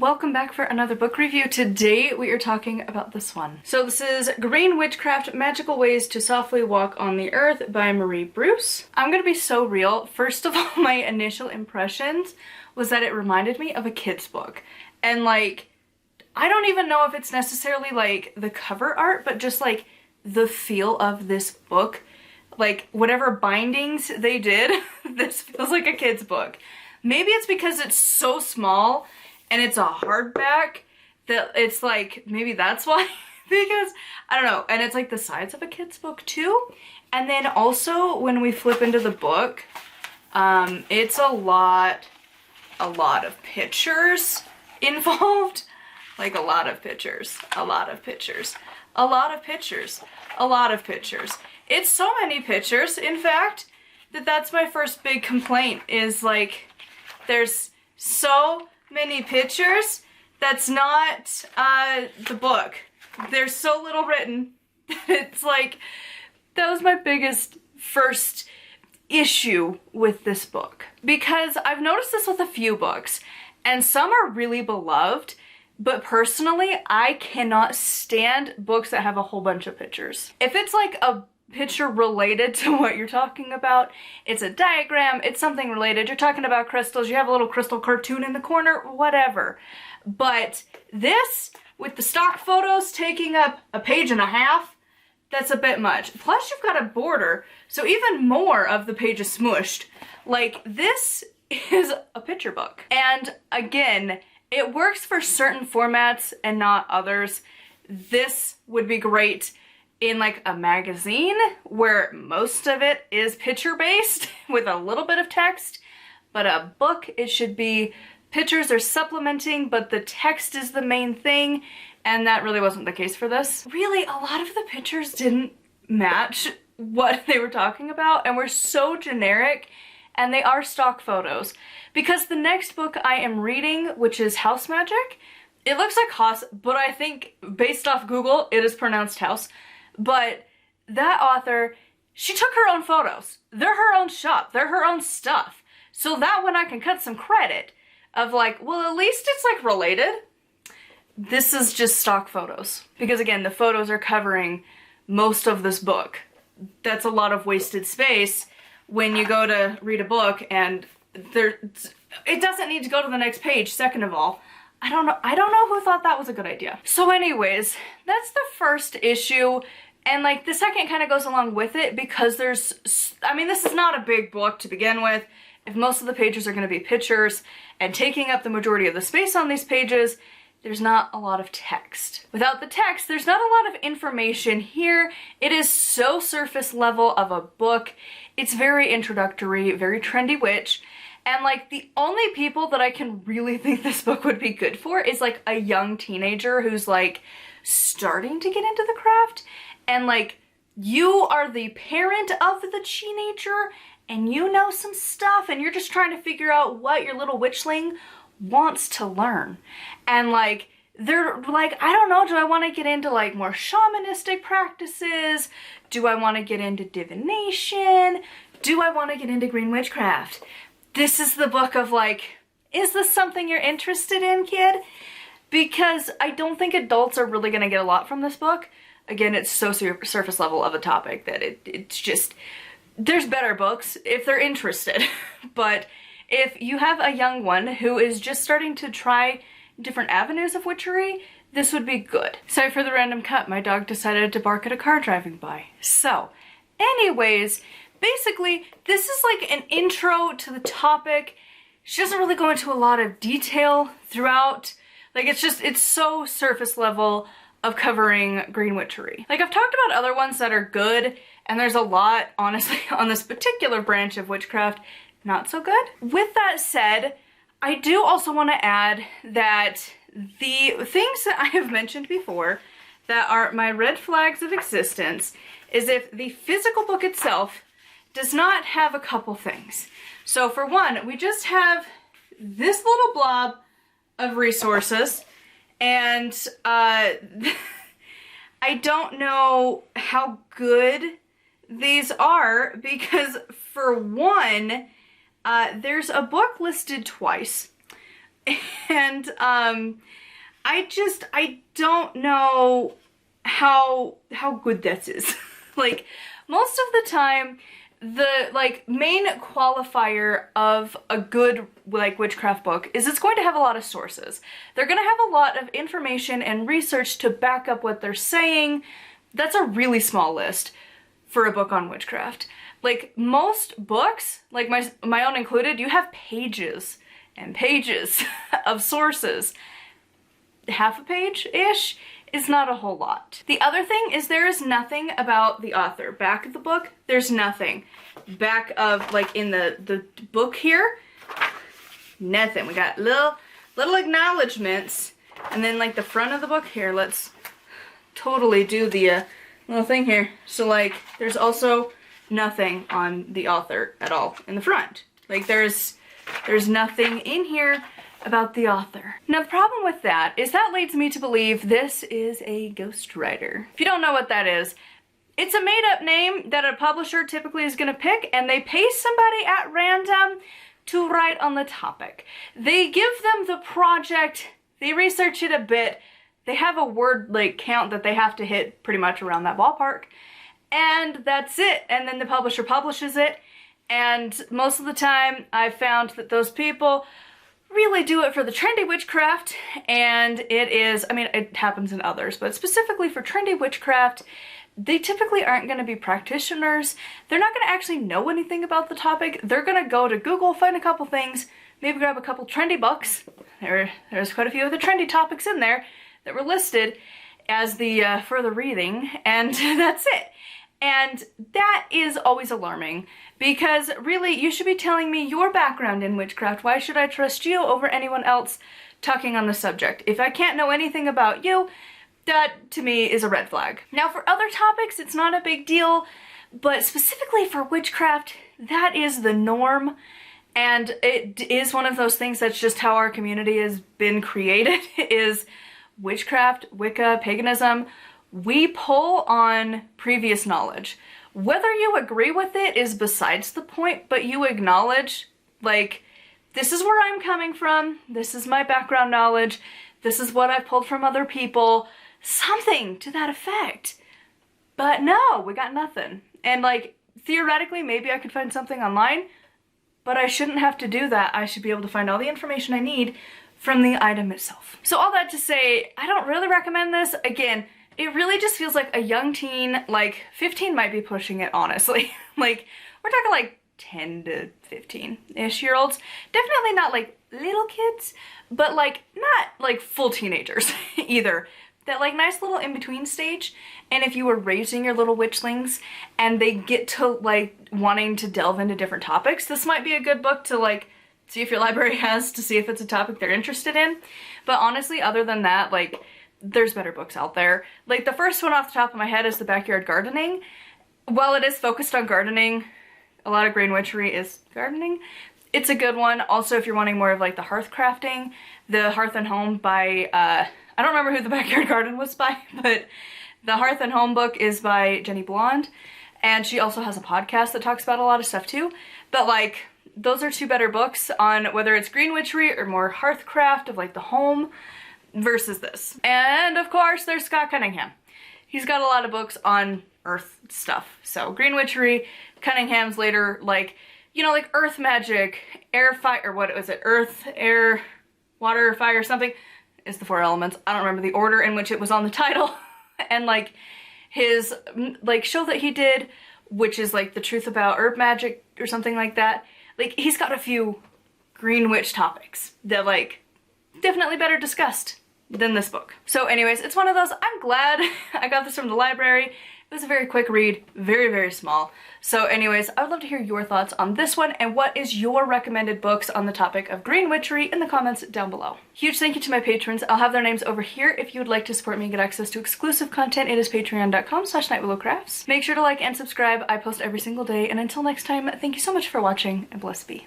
welcome back for another book review. Today we are talking about this one. So this is Green Witchcraft, Magical Ways to Softly Walk on the Earth by Marie Bruce. I'm gonna be so real. First of all, my initial impressions was that it reminded me of a kid's book. And like, I don't even know if it's necessarily like the cover art, but just like the feel of this book. Like whatever bindings they did, this feels like a kid's book. Maybe it's because it's so small and it's a hardback that it's like, maybe that's why, because I don't know. And it's like the size of a kid's book too. And then also when we flip into the book, it's a lot of pictures involved. Like a lot of pictures. It's so many pictures, in fact, that's my first big complaint is like, there's so many pictures. That's not the book. There's so little written. It's like, that was my biggest first issue with this book. Because I've noticed this with a few books, and some are really beloved, but personally, I cannot stand books that have a whole bunch of pictures. If it's like a picture related to what you're talking about, it's a diagram, it's something related, you're talking about crystals, you have a little crystal cartoon in the corner, whatever. But this, with the stock photos taking up a page and a half, that's a bit much. Plus you've got a border, so even more of the page is smushed. Like, this is a picture book. And again, it works for certain formats and not others. This would be great in like a magazine where most of it is picture based with a little bit of text, but a book, it should be pictures are supplementing, but the text is the main thing, and that really wasn't the case for this. Really, a lot of the pictures didn't match what they were talking about and were so generic, and they are stock photos. Because the next book I am reading, which is House Magic, it looks like House, but I think based off Google, it is pronounced House. But that author, she took her own photos. They're her own shop. They're her own stuff. So that one I can cut some credit of like, well, at least it's like related. This is just stock photos. Because again, the photos are covering most of this book. That's a lot of wasted space when you go to read a book and it doesn't need to go to the next page, second of all. I don't know who thought that was a good idea. So anyways, that's the first issue. And like the second kind of goes along with it because I mean, this is not a big book to begin with. If most of the pages are going to be pictures and taking up the majority of the space on these pages, there's not a lot of text. Without the text, there's not a lot of information here. It is so surface level of a book. It's very introductory, very trendy witch. And like the only people that I can really think this book would be good for is like a young teenager who's like starting to get into the craft. And like, you are the parent of the teenager and you know some stuff and you're just trying to figure out what your little witchling wants to learn. And like, they're like, I don't know, do I want to get into like more shamanistic practices? Do I want to get into divination? Do I want to get into green witchcraft? This is the book of like, is this something you're interested in, kid? Because I don't think adults are really going to get a lot from this book. Again, it's so surface level of a topic that it's just, there's better books if they're interested. But if you have a young one who is just starting to try different avenues of witchery, this would be good. Sorry for the random cut. My dog decided to bark at a car driving by. So, anyways, basically, this is like an intro to the topic. She doesn't really go into a lot of detail throughout. Like, it's so surface level of covering green witchery. Like, I've talked about other ones that are good, and there's a lot, honestly, on this particular branch of witchcraft, not so good. With that said, I do also want to add that the things that I have mentioned before that are my red flags of existence is if the physical book itself does not have a couple things. So for one, we just have this little blob of resources, and I don't know how good these are because for one, there's a book listed twice, And I don't know how good this is. Like, most of the time, the like main qualifier of a good like witchcraft book is it's going to have a lot of sources. They're going to have a lot of information and research to back up what they're saying. That's a really small list for a book on witchcraft. Like, most books, like my own included, you have pages and pages of sources. Half a page-ish is not a whole lot. The other thing is there is nothing about the author. Back of the book, there's nothing. Back of, like, in the book here, nothing. We got little acknowledgements, and then, like, the front of the book here, let's totally do the little thing here. So, like, there's also nothing on the author at all in the front. Like, there's nothing in here about the author. Now, the problem with that is that leads me to believe this is a ghostwriter. If you don't know what that is, it's a made-up name that a publisher typically is gonna pick, and they pay somebody at random to write on the topic. They give them the project, they research it a bit, they have a word like count that they have to hit pretty much around that ballpark, and that's it. And then the publisher publishes it, and most of the time I've found that those people really do it for the trendy witchcraft, and it is, I mean, it happens in others, but specifically for trendy witchcraft, they typically aren't going to be practitioners. They're not going to actually know anything about the topic. They're going to go to Google, find a couple things, maybe grab a couple trendy books. There's quite a few of the trendy topics in there that were listed as the further reading, and that's it. And that is always alarming, because really you should be telling me your background in witchcraft. Why should I trust you over anyone else talking on the subject? If I can't know anything about you, that to me is a red flag. Now, for other topics, it's not a big deal, but specifically for witchcraft, that is the norm. And it is one of those things that's just how our community has been created, is witchcraft, Wicca, paganism. We pull on previous knowledge. Whether you agree with it is besides the point, but you acknowledge, like, this is where I'm coming from, this is my background knowledge, this is what I've pulled from other people, something to that effect. But no, we got nothing. And, like, theoretically, maybe I could find something online, but I shouldn't have to do that. I should be able to find all the information I need from the item itself. So all that to say, I don't really recommend this. Again, it really just feels like a young teen, like 15 might be pushing it, honestly. Like, we're talking like 10 to 15-ish year olds. Definitely not like little kids, but like not like full teenagers either. That like nice little in-between stage. And if you were raising your little witchlings and they get to like wanting to delve into different topics, this might be a good book to like see if your library has, to see if it's a topic they're interested in. But honestly, other than that, like, there's better books out there. Like, the first one off the top of my head is The Backyard Gardening. While it is focused on gardening, a lot of green witchery is gardening. It's a good one. Also, if you're wanting more of like the hearth crafting, The Hearth and Home by, I don't remember who The Backyard Garden was by, but the Hearth and Home book is by Jenny Blonde. And she also has a podcast that talks about a lot of stuff too. But like, those are two better books on whether it's green witchery or more hearthcraft of like the home versus this. And of course there's Scott Cunningham. He's got a lot of books on earth stuff. So green witchery, Cunningham's later, like, you know, like earth magic, air, fire, or what was it? Earth, air, water, fire, something is the four elements. I don't remember the order in which it was on the title. And like his like show that he did, which is like the truth about herb magic or something like that. Like, he's got a few green witch topics that, like, definitely better discussed than this book. So anyways, it's one of those, I'm glad I got this from the library. It was a very quick read, very, very small. So anyways, I would love to hear your thoughts on this one, and what is your recommended books on the topic of green witchery in the comments down below. Huge thank you to my patrons. I'll have their names over here if you would like to support me and get access to exclusive content. It is patreon.com/nightwillowcrafts. Make sure to like and subscribe. I post every single day, and until next time, thank you so much for watching, and blessed be.